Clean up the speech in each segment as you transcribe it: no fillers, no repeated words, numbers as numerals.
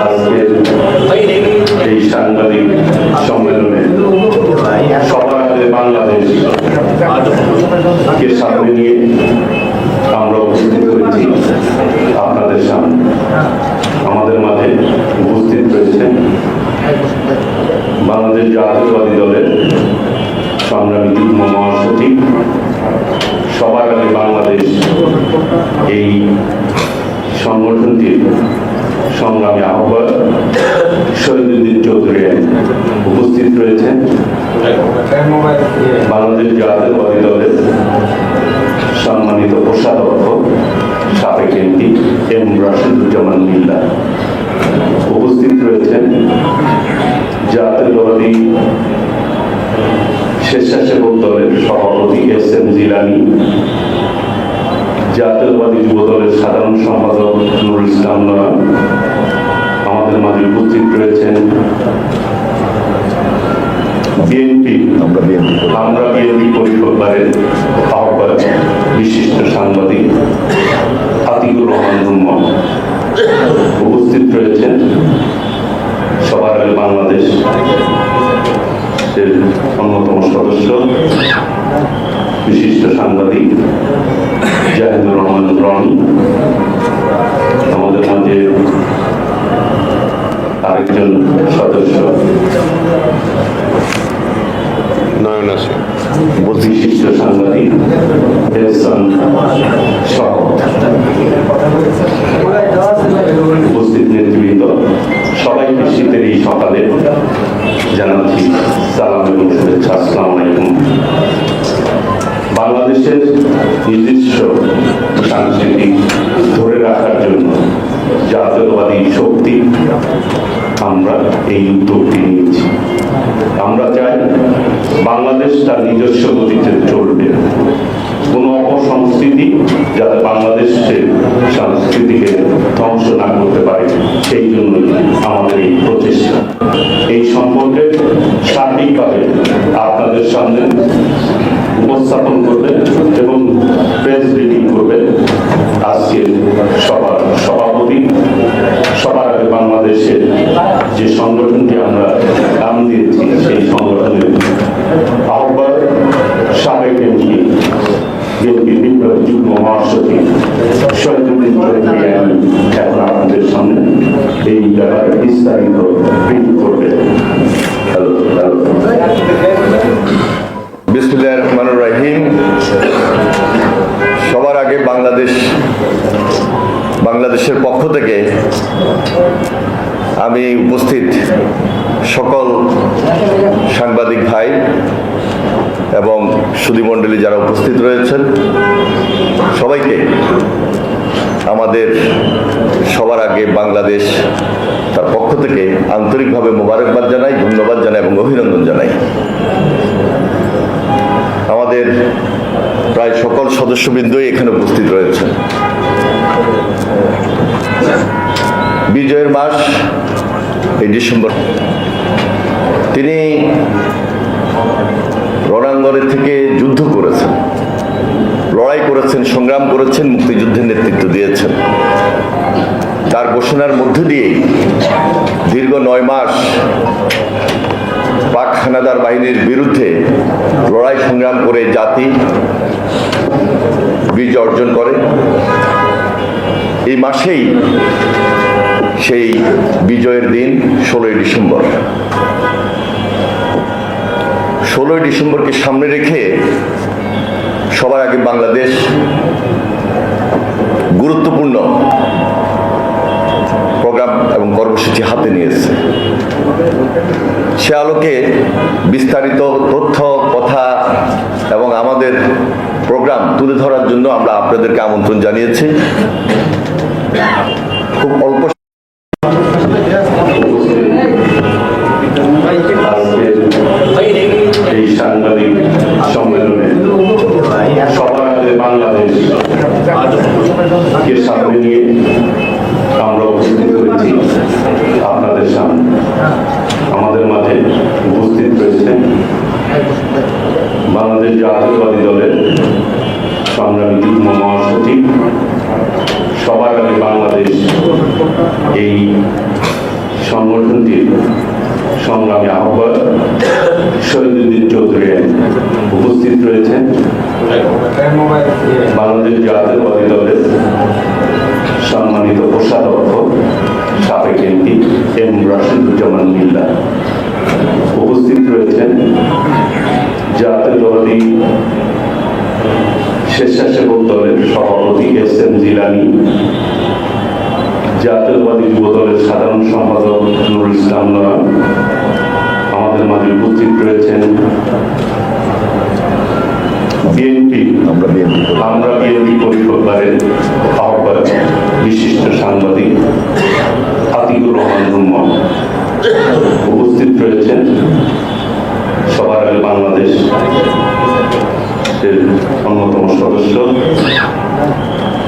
আজকের এই সাংবাদিক সম্মেলনে সবার আগে বাংলাদেশকে সামনে নিয়ে আমরা উপস্থিত হয়েছি আপনাদের সামনে। আমাদের মাঝে উপস্থিত রয়েছেন বাংলাদেশ জাতীয়তাবাদী দলের সংগ্রামী যুগ্ম মহাসচিব, সবার আগে বাংলাদেশ এই সংগঠনটির সংগ্রামী আহ্বায়ক শহীদুদ্দিন চৌধুরী উপস্থিত রয়েছেন বাংলাদেশ জাতীয়তাবাদী দলের সম্মানিত কোষাধ্যক্ষ সাবেক এমপি এম রাশিদুজ্জামান মিল্লা, উপস্থিত রয়েছেন জাতীয়তাবাদী স্বেচ্ছাসেবক দলের সভাপতি এস এম জিলানি, জাতীয়তাবাদী যুব দলের সাধারণ সম্পাদক নুরুল ইসলাম নয়ন। আমাদের মাঝে উপস্থিত রয়েছেন আমরা বিএনপি পরিষদের আহ্বায়ক বিশিষ্ট সাংবাদিক আতিকুর রহমান রুম্মন। উপস্থিত রয়েছেন সবার আগে বাংলাদেশ অন্যতম সদস্য বিশিষ্ট সাংবাদিক জাহিদুর রহমান রনি। আমাদের মাঝে আরেকজন সদস্য নয়ন আছে, বিশিষ্ট সাংবাদিক সহ উপস্থিত নেতৃবৃন্দ, সবাইকে শীতের এই সকালে জানাচ্ছি সালাম এবং শুভেচ্ছা। আসসালামু আলাইকুম। বাংলাদেশের নিজস্ব সাংস্কৃতিক ধরে রাখার জন্য জাতীয়তাবাদী শক্তি আমরা এই উদ্যোগটি নিয়েছি। আমরা চাই বাংলাদেশ তার নিজস্ব গতিতে চলবে, কোনো অপসংস্কৃতি যাতে বাংলাদেশের সংস্কৃতিকে ধ্বংস না করতে পারে, সেই জন্যই আমাদের এই প্রচেষ্টা। এই সম্পর্কে সঠিকভাবে আপনাদের সামনে উপস্থাপন করবেন এবং প্রেস ব্রিফিং করবেন আজকের সভাপতি, সবার আগে বাংলাদেশের যে সংগঠনটি আমরা নাম দিয়েছি সেই সংগঠনের আহ্বায়ক সাবেক এমপি বিএনপি বিপ্লবী যুগ্ম মহাসচিব শহীদুদ্দিন চৌধুরী এখন আপনাদের সামনে এই ব্যাপারে বিস্তারিত ব্রিফ করবেন। বিসমিল্লাহির রহমানির রহিম। সবার আগে বাংলাদেশের পক্ষ থেকে আমি উপস্থিত সকল সাংবাদিক ভাই এবং সুধীমণ্ডলী যারা উপস্থিত রয়েছেন, সবাইকে আমাদের সবার আগে বাংলাদেশ তার পক্ষ থেকে আন্তরিকভাবে মোবারকবাদ জানাই, ধন্যবাদ জানাই এবং অভিনন্দন জানাই। আমাদের প্রায় সকল সদস্যবৃন্দই এখানে উপস্থিত রয়েছেন। বিজয়ের মাস এই ডিসেম্বর, তিনি রণাঙ্গনের থেকে যুদ্ধ করেছেন, লড়াই করেছেন, সংগ্রাম করেছেন, মুক্তিযুদ্ধের নেতৃত্ব দিয়েছেন। তার ঘোষণার মধ্য দিয়েই দীর্ঘ 9 মাস পাক হানাদার বাহিনীর বিরুদ্ধে লড়াই সংগ্রাম করে জাতি বিজয় অর্জন করে। এই মাসেই সেই বিজয়ের দিন 16ই ডিসেম্বর। 16ই ডিসেম্বরকে সামনে রেখে সবার আগে বাংলাদেশ গুরুত্বপূর্ণ প্রোগ্রাম এবং কর্মসূচি হাতে নিয়েছে। সে আলোকে বিস্তারিত তথ্য, কথা এবং আমাদের প্রোগ্রাম তুলে ধরার জন্য আমরা আপনাদেরকে আমন্ত্রণ জানিয়েছি। খুব অল্প এই সাংবাদিক সম্মেলনে সবার আগে বাংলাদেশকে সামনে নিয়ে আমরা উপস্থিত হয়েছি আপনাদের সামনে। আমাদের মাঝে উপস্থিত রয়েছেন বাংলাদেশ জাতীয়তাবাদী দলের সংগ্রামী যুগ্ম মহাসচিব, সবার আগে বাংলাদেশ এই সংগঠনটির সংগ্রামী আহ্বায়ক শহীদুদ্দিন চৌধুরী উপস্থিত রয়েছেন। বাংলাদেশ জাতীয়তাবাদী দলের সম্মানিত কোষাধ্যক্ষ সাবেক এমপি এম রাশিদুজ্জামান বিল্লাহ উপস্থিত রয়েছেন। জাতীয়তাবাদী স্বেচ্ছাসেবক দলের সভাপতি এস এম জিলানী, জাতীয়তাবাদী যুব দলের সাধারণ সম্পাদক নুরুল ইসলাম নয়ন, আমাদের মাঝে উপস্থিত রয়েছেন আমরা বিএনপি পরিষদের আহ্বায়ক বিশিষ্ট সাংবাদিক আতিকুর রহমান রুম্মন, উপস্থিত রয়েছেন সবার আগে বাংলাদেশ অন্যতম সদস্য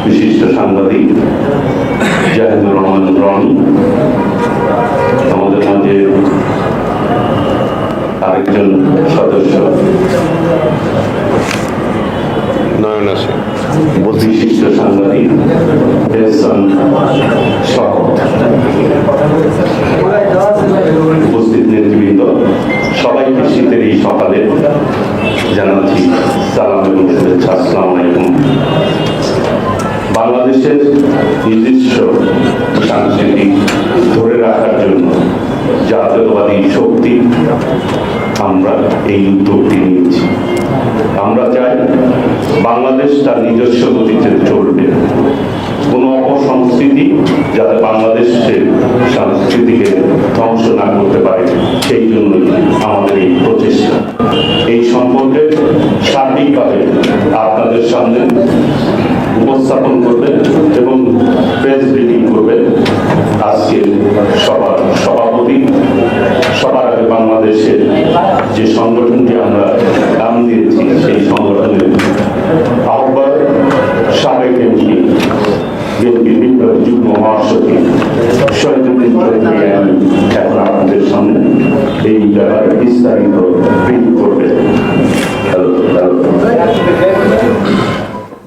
বিশিষ্ট সাংবাদিক জাহিদুর রহমান রনি, আমাদের মাঝে আরেকজন সদস্য নয়ন আছে, বিশিষ্ট সাংবাদিক এহসান শওকত, উপস্থিত নেতৃবৃন্দ, সবাইকে শীতের এই সকালে জানাচ্ছি সালাম এবং শুভেচ্ছা। আসসালামু আলাইকুম। বাংলাদেশের নিজস্ব সংস্কৃতি ধরে রাখার জন্য জাতীয়তাবাদী শক্তি আমরা এই উদ্যোগটি নিয়েছি। আমরা চাই বাংলাদেশ তার নিজস্ব গতিতে চলবে, কোনো অপসংস্কৃতি যাতে বাংলাদেশের সংস্কৃতিকে ধ্বংস না করতে পারে, সেই জন্য আমাদের এই প্রচেষ্টা। এই সম্পর্কে সার্বিকভাবে আপনাদের সামনে উপস্থাপন করবেন এবং প্রেস ব্রিফিং করবেন আজকের সভাপতি সবার আগে বাংলাদেশের যে সংগঠনটি আমরা নাম দিয়েছি সেই সংগঠনের আহ্বায়ক সাবেক এমপি বিএনপি বিপ্লবী যুগ্ম মহাসচিব শহীদুদ্দিন চৌধুরী এখন আপনাদের সামনে এই ব্যাপারে বিস্তারিত ব্রিফ করবে।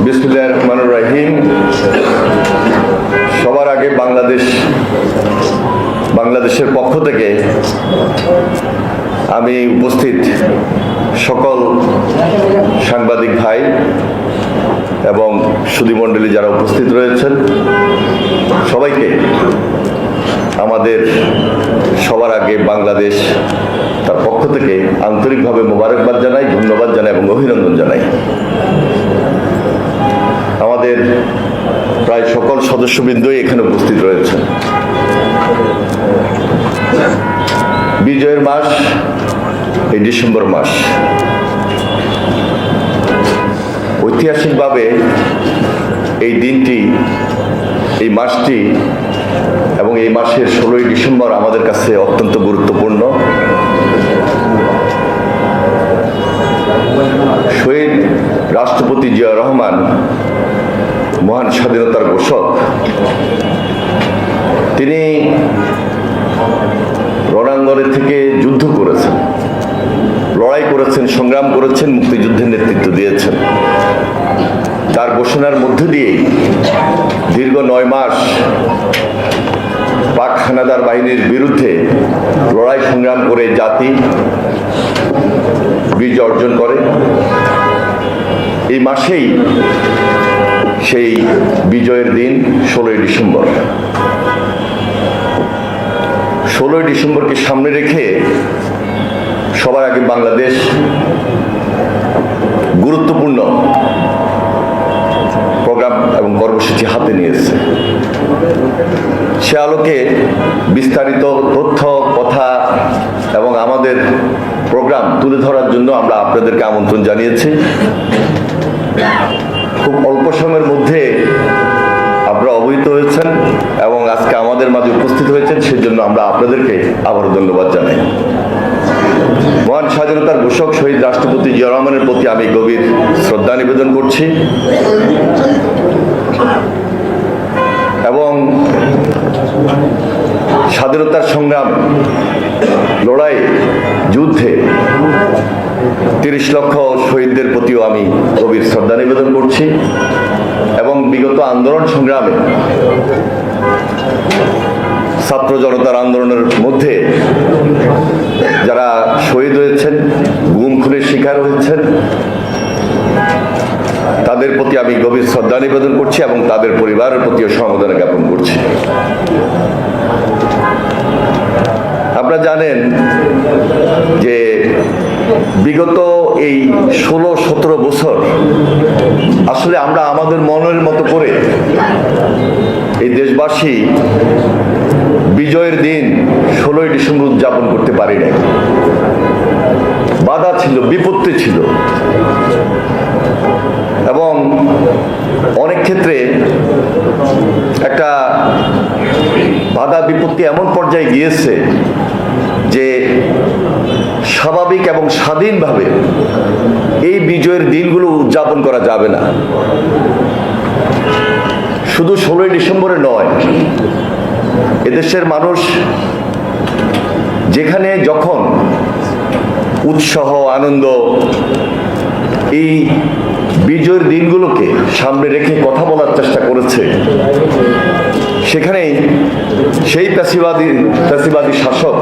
বিসমিল্লাহির রহমানির রহিম। সবার আগে বাংলাদেশের পক্ষ থেকে আমি উপস্থিত সকল সাংবাদিক ভাই এবং সুধীমণ্ডলী যারা উপস্থিত রয়েছেন সবাইকে আমাদের সবার আগে বাংলাদেশ তার পক্ষ থেকে আন্তরিকভাবে মোবারকবাদ জানাই, ধন্যবাদ জানাই এবং অভিনন্দন জানাই। আমাদের প্রায় সকল সদস্যবৃন্দই এখানে উপস্থিত রয়েছেন। বিজয়ের মাস এই ডিসেম্বর মাস। ঐতিহাসিকভাবে এই দিনটি, এই মাসটি এবং এই মাসের 16ই ডিসেম্বর আমাদের কাছে অত্যন্ত গুরুত্বপূর্ণ। শহীদ রাষ্ট্রপতি জিয়াউর রহমান মহান স্বাধীনতার ঘোষক, তিনি রণাঙ্গনে থেকে যুদ্ধ করেছেন, লড়াই করেছেন, সংগ্রাম করেছেন, মুক্তিযুদ্ধের নেতৃত্ব দিয়েছেন। তার ঘোষণার মধ্য দিয়েই দীর্ঘ 9 মাস পাক হানাদার বাহিনীর বিরুদ্ধে লড়াই সংগ্রাম করে জাতি বিজয় অর্জন করে। এই মাসেই সেই বিজয়ের দিন 16ই ডিসেম্বর। 16ই ডিসেম্বরকে সামনে রেখে সবার আগে বাংলাদেশ গুরুত্বপূর্ণ প্রোগ্রাম এবং কর্মসূচি হাতে নিয়েছে। সে আলোকে বিস্তারিত তথ্য, কথা এবং আমাদের প্রোগ্রাম তুলে ধরার জন্য আমরা আপনাদেরকে আমন্ত্রণ জানিয়েছি। খুব অল্প সময়ের মধ্যে আপনারা অবহিত হয়েছেন এবং আজকে আমাদের মাঝে উপস্থিত হয়েছেন, সেজন্য আমরা আপনাদেরকে আবারও ধন্যবাদ জানাই। মহান স্বাধীনতার ঘোষক শহীদ রাষ্ট্রপতি জিয়াউর রহমানের প্রতি আমি গভীর শ্রদ্ধা নিবেদন করছি এবং স্বাধীনতার সংগ্রাম, লড়াই, যুদ্ধে 30 লক্ষ শহীদদের প্রতিও আমি গভীর শ্রদ্ধা নিবেদন করছি এবং বিগত আন্দোলন সংগ্রামে ছাত্র জনতার আন্দোলনের মধ্যে যারা শহীদ হয়েছেন, গুম খুনের শিকার হয়েছেন, তাদের প্রতি আমি গভীর শ্রদ্ধা নিবেদন করছি এবং তাদের পরিবারের প্রতিও সমবেদনা জ্ঞাপন করছি। আপনারা জানেন যে বিগত এই 16-17 বছর আসলে আমরা আমাদের মনের মতো করে এই দেশবাসী বিজয়ের দিন 16ই ডিসেম্বর উদযাপন করতে পারি নাই। বাধা ছিল, বিপত্তি ছিল এবং অনেক ক্ষেত্রে একটা বাধা বিপত্তি এমন পর্যায়ে গিয়েছে যে স্বাভাবিক এবং স্বাধীনভাবে এই বিজয়ের দিনগুলো উদযাপন করা যাবে না। শুধু 16ই ডিসেম্বরে নয়, এদেশের মানুষ যেখানে যখন উৎসাহ আনন্দ এই বিজয়ের দিনগুলোকে সামনে রেখে কথা বলার চেষ্টা করেছে, সেখানেই সেই ফ্যাসিবাদী শাসক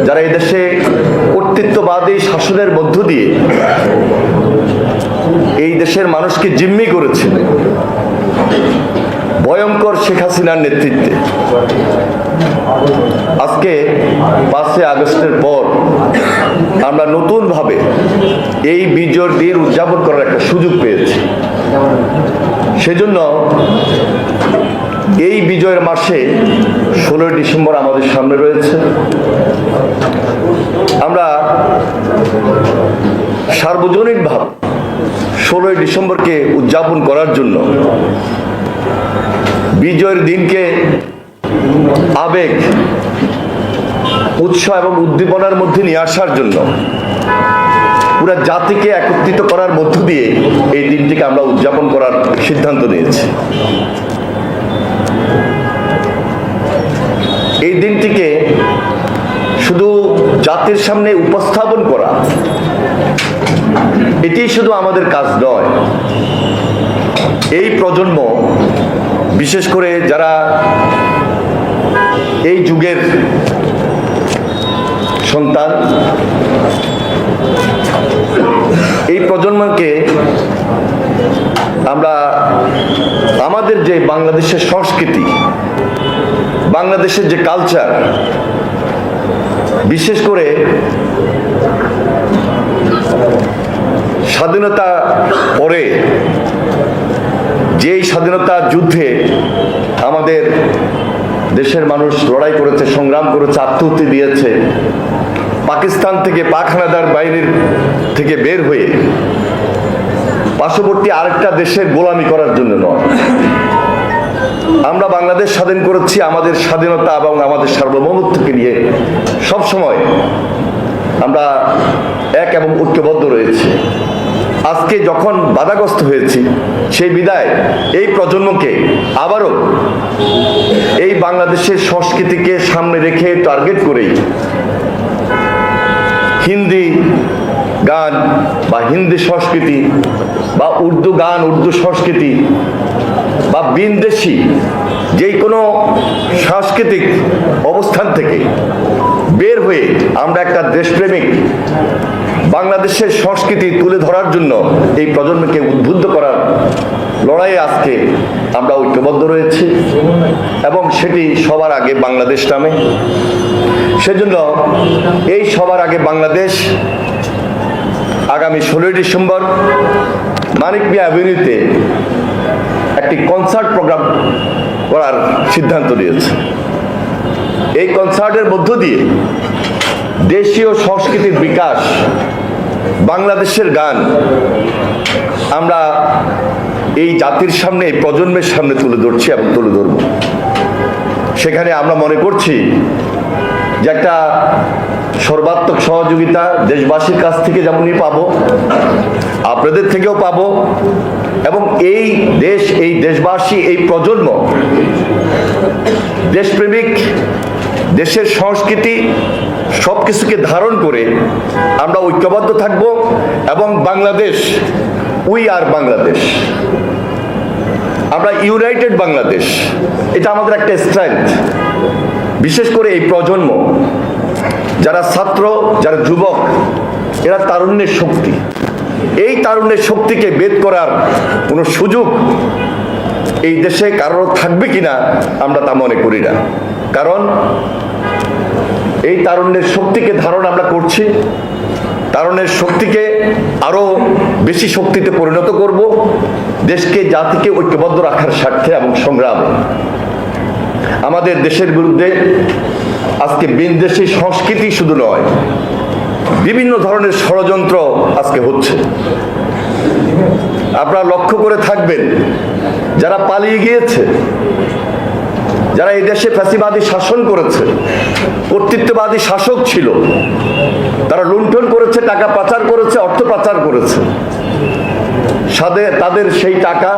যারা এদেশে কর্তৃত্ববাদী শাসনের মধ্য দিয়ে এই দেশের মানুষকে জিম্মি করেছিল, ভয়ঙ্কর শেখ হাসিনার নেতৃত্বে আজকে 5 আগস্টের পর আমরা নতুনভাবে এই বিজয়ের দিন উদযাপন করার একটা সুযোগ পেয়েছি। সেজন্য এই বিজয়ের মাসে 16ই ডিসেম্বর আমাদের সামনে রয়েছে। আমরা সার্বজনীনভাবে 16ই ডিসেম্বরকে উদযাপন করার জন্য, বিজয়ের দিনকে আবেগ, উৎসাহ এবং উদ্দীপনার মধ্যে নিয়ে আসার জন্য, পুরা জাতিকে একত্রিত করার মধ্য দিয়ে এই দিনটিকে আমরা উদযাপন করার সিদ্ধান্ত নিয়েছি। এই দিনটিকে শুধু জাতির সামনে উপস্থাপন করা এটি শুধু আমাদের কাজ নয়। এই প্রজন্ম, বিশেষ করে যারা এই যুগের সন্তান, এই প্রজন্মকে আমরা আমাদের যে বাংলাদেশের সংস্কৃতি, বাংলাদেশের যে কালচার, বিশেষ করে স্বাধীনতা পরে যেই স্বাধীনতা যুদ্ধে আমাদের দেশের মানুষ লড়াই করেছে, সংগ্রাম করেছে, আত্মহত্যা দিয়েছে, পাকিস্তান থেকে, পাক হানাদার বাহিনীর থেকে বের হয়ে পার্শ্ববর্তী আরেকটা দেশের গোলামি করার জন্য নয়। আমরা বাংলাদেশ স্বাধীন করেছি আমাদের স্বাধীনতা এবং আমাদের সার্বভৌমত্বকে নিয়ে সবসময় আমরা এক এবং ঐক্যবদ্ধ রয়েছি। আজকে যখন বাধাগ্রস্ত হয়েছি, সেই বিদায় এই প্রজন্মকে আবারও এই বাংলাদেশের সংস্কৃতিকে সামনে রেখে টার্গেট করেই হিন্দি গান বা হিন্দি সংস্কৃতি বা উর্দু গান, উর্দু সংস্কৃতি বা বিনদেশি যেই কোনো সাংস্কৃতিক অবস্থান থেকে বের হয়ে আমরা একটা দেশপ্রেমিক বাংলাদেশের সংস্কৃতি তুলে ধরার জন্য এই প্রজন্মকে উদ্বুদ্ধ করার লড়াইয়ে আজকে আমরা ঐক্যবদ্ধ রয়েছি এবং সেটি সবার আগে বাংলাদেশ নামে। সেজন্য এই সবার আগে বাংলাদেশ আগামী 16ই ডিসেম্বর মানিক মিয়া অ্যাভিনিউতে একটি কনসার্ট প্রোগ্রাম করার সিদ্ধান্ত নিয়েছে। এই কনসার্টের মধ্য দিয়ে দেশীয় সংস্কৃতির বিকাশ, বাংলাদেশের গান আমরা এই জাতির সামনে, এই প্রজন্মের সামনে তুলে ধরছি এবং তুলে ধরব। সেখানে আমরা মনে করছি যে একটা সর্বাত্মক সহযোগিতা দেশবাসীর কাছ থেকে যেমনই পাবো, আপনাদের থেকেও পাবো এবং এই দেশ, এই দেশবাসী, এই প্রজন্ম দেশপ্রেমিক, দেশের সংস্কৃতি সবকিছুকে ধারণ করে আমরা ঐক্যবদ্ধ থাকব এবং বাংলাদেশ, উই আর বাংলাদেশ, আমরা ইউনাইটেড বাংলাদেশ, এটা আমাদের একটা স্ট্রেংথ। বিশেষ করে এই প্রজন্ম, যারা ছাত্র, যারা যুবক, এরা তারুণ্যের শক্তি। এই তারুণ্যের শক্তিকে বেদ করার কোনো সুযোগ এই দেশে কারোর থাকবে কিনা আমরা তা মনে করি না। কারণ এই তারুণ্যের শক্তিকে ধারণ আমরা করছি, তারুণ্যের শক্তিকে আরো বেশি শক্তিতে পরিণত করব, দেশকে, জাতিকে ঐক্যবদ্ধ রাখার স্বার্থে এবং সংগ্রামে। আমাদের দেশের বিরুদ্ধে আজকে বিদেশি সংস্কৃতি শুধু নয়, বিভিন্ন ধরনের ষড়যন্ত্র আজকে হচ্ছে। আপনারা লক্ষ্য করে থাকবেন, যারা পালিয়ে গিয়েছে, যারা এই দেশে ফ্যাসিবাদী শাসন করেছে, কর্তৃত্ববাদী শাসক ছিল, তারা লুণ্ঠন করেছে, টাকা পাচার করেছে, অর্থ পাচার করেছে। তাদের সেই টাকা,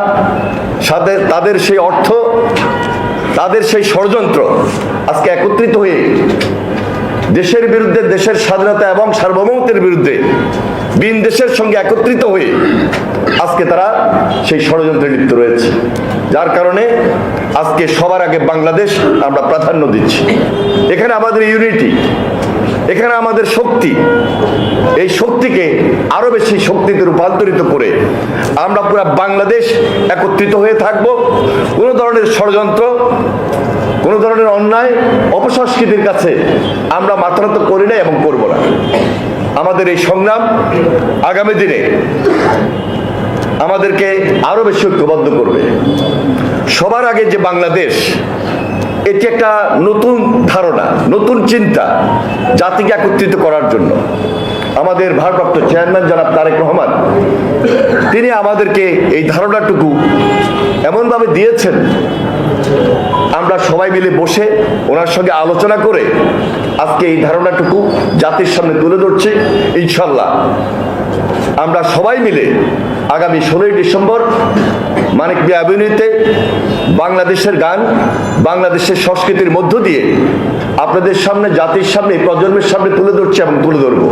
তাদের সেই অর্থ, তাদের সেই ষড়যন্ত্র আজকে একত্রিত হয়ে দেশের বিরুদ্ধে, দেশের স্বাধীনতা এবং সার্বভৌমত্বের বিরুদ্ধে ভিন দেশের সঙ্গে একত্রিত হয়ে আজকে তারা সেই ষড়যন্ত্রে লিপ্ত রয়েছে। যার কারণে আজকে সবার আগে বাংলাদেশ আমরা প্রাধান্য দিচ্ছি। এখানে আমাদের ইউনিটি, এখানে আমাদের শক্তি, এই শক্তিকে আরো বেশি শক্তিতে রূপান্তরিত করে আমরা পুরো বাংলাদেশ একত্রিত হয়ে থাকব। কোনো ধরনের ষড়যন্ত্র, কোনো ধরনের অন্যায়, অপসংস্কৃতির কাছে আমরা মাথা নত করি না এবং করব না। আমাদের এই সংগ্রাম আগামী দিনে আমাদেরকে আরো বেশি ঐক্যবদ্ধ করবে। সবার আগে যে বাংলাদেশ, এটি একটা নতুন ধারণা, নতুন চিন্তা জাতিকে একত্রিত করার জন্য। আমাদের ভারপ্রাপ্ত চেয়ারম্যান জনাব তারেক রহমান, তিনি আমাদেরকে এই ধারণাটুকু এমনভাবে দিয়েছেন, আমরা সবাই মিলে বসে ওনার সঙ্গে আলোচনা করে আজকে এই ধারণাটুকু জাতির সামনে তুলে ধরছি। ইনশাল্লাহ আমরা সবাই মিলে আগামী 16ই ডিসেম্বর মানিক মিয়া অ্যাভিনিউতে বাংলাদেশের গান, বাংলাদেশের সংস্কৃতির মধ্য দিয়ে আপনাদের সামনে, জাতির সামনে, প্রজন্মের সামনে তুলে ধরছি এবং তুলে ধরবো।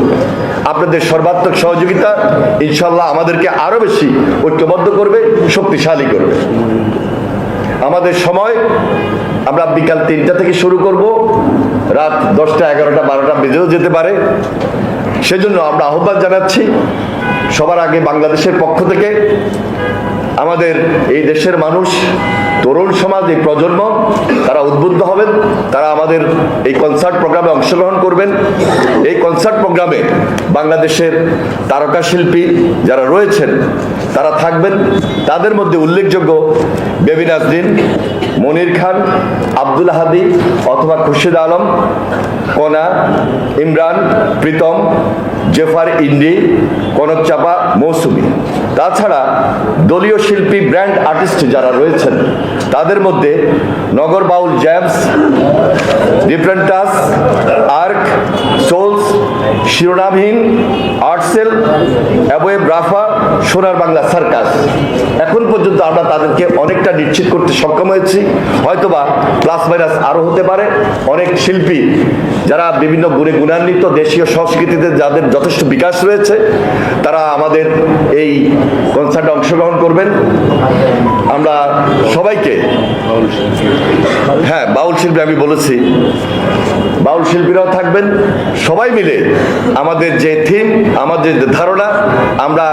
আপনাদের সর্বাত্মক সহযোগিতা ইনশাল্লাহ আমাদেরকে আরো বেশি ঐক্যবদ্ধ করবে, শক্তিশালী করবে। আমাদের সময় আমরা বিকাল 3টা থেকে শুরু করব, রাত 10টা, 11টা, 12টা বেজেও যেতে পারে। সেজন্য আমরা আহ্বান জানাচ্ছি সবার আগে বাংলাদেশের পক্ষ থেকে আমাদের এই দেশের মানুষ, তরুণ সমাজ, এই প্রজন্ম, তারা উদ্বুদ্ধ হবেন, তারা আমাদের এই কনসার্ট প্রোগ্রামে অংশগ্রহণ করবেন। এই কনসার্ট প্রোগ্রামে বাংলাদেশের তারকা শিল্পী যারা রয়েছেন তারা থাকবেন। তাদের মধ্যে উল্লেখযোগ্য বেবি নাজরিন, মনির খান, আব্দুল হাদি অথবা খুরশিদ আলম, কনা, ইমরান, প্রীতম, জেফার ইন্ডি, কনক চাপা, মৌসুমী। তাছাড়া দলীয় শিল্পী, ব্র্যান্ড আর্টিস্ট যারা রয়েছেন তাদের মধ্যে নগর বাউল জ্যামস, ডিফারেন্ট টাস, আর্ক, সোলস, শিরোনামহীন, আর্টসেল, অ্যাবোয়েব রাফা, সোনার বাংলা সার্কাস। এখন পর্যন্ত আমরা তাদেরকে অনেকটা নিশ্চিত করতে সক্ষম হয়েছি। হয়তোবা প্লাস মাইনাস আরো হতে পারে। অনেক শিল্পী যারা বিভিন্ন গুণে গুণান্বিত, দেশীয় সংস্কৃতিতে যাদের যথেষ্ট বিকাশ রয়েছে, তারা আমাদের এই কনসার্টে অংশগ্রহণ করবেন। আমরা সবাইকে, হ্যাঁ বাউল শিল্পী আমি বলেছি, বাউল শিল্পীরাও থাকবেন। সবাই মিলে আমাদের যে থিম, আমাদের যে ধারণা, আমরা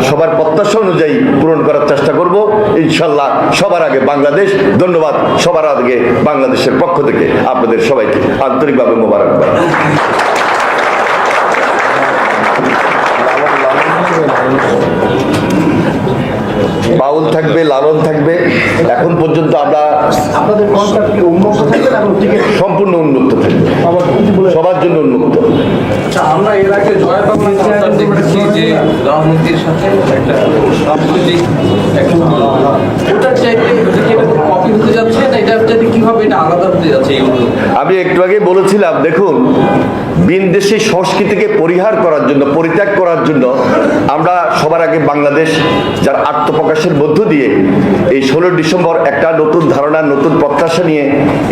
সবার প্রত্যাশা অনুযায়ী পূরণ করার চেষ্টা করব ইনশাল্লাহ। সবার আগে বাংলাদেশ। ধন্যবাদ। সবার আগে বাংলাদেশের পক্ষ থেকে আপনাদের সবাইকে আন্তরিকভাবে মোবারকবাদ। বাউল থাকবে, লালন থাকবে। এখন পর্যন্ত আমরা আপনাদের কনসার্ট কি উন্মুক্ত থাকবে না টিকিট সম্পূর্ণ উন্মুক্ত থাকবে, সবার জন্য উন্মুক্ত। আচ্ছা, আমরা এর আগে জয় বাংলা কনসার্ট দেখেছি যে রাজনীতির সাথে একটা সাংস্কৃতিক ওটার চাইতে এটা কপি হতে যাচ্ছে না, এটা যদি কি কিভাবে এটা আলাদা হতে যাচ্ছে এইগুলো? আমি একটু আগে বলেছিলাম, দেখুন, বিনদেশী সংস্কৃতিকে পরিহার করার জন্য, পরিত্যাগ করার জন্য আমরা সবার আগে বাংলাদেশ যার আত্মপ্রকাশের মধ্য দিয়ে এই 16 ডিসেম্বর একটা নতুন ধারণা, নতুন প্রত্যাশা নিয়ে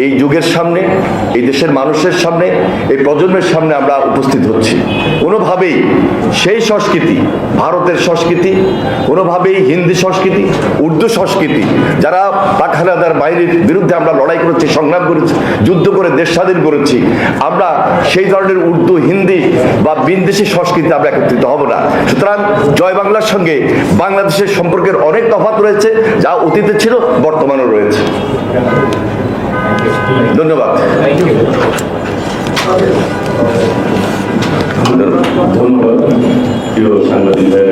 এই যুগের সামনে, এই দেশের মানুষের সামনে, এই প্রজন্মের সামনে আমরা উপস্থিত হচ্ছি। কোনোভাবেই সেই সংস্কৃতি, ভারতের সংস্কৃতি, কোনোভাবেই হিন্দি সংস্কৃতি, উর্দু সংস্কৃতি, যারা পাক হানাদার বাহিনীর বিরুদ্ধে আমরা লড়াই করেছি, সংগ্রাম করেছি, যুদ্ধ করে দেশ স্বাধীন করেছি, আমরা সেই ধরনের উর্দু, হিন্দি বা বিনদেশী সংস্কৃতি আমরা একত্রিত হব না। সুতরাং জয় বাংলার সঙ্গে বাংলাদেশের সম্পর্কের অনেক তফাৎ রয়েছে, যা অতীতে ছিল, বর্তমানেও রয়েছে। ধন্যবাদ। ধন্যবাদ প্রিয় সাংবাদিক ভাই।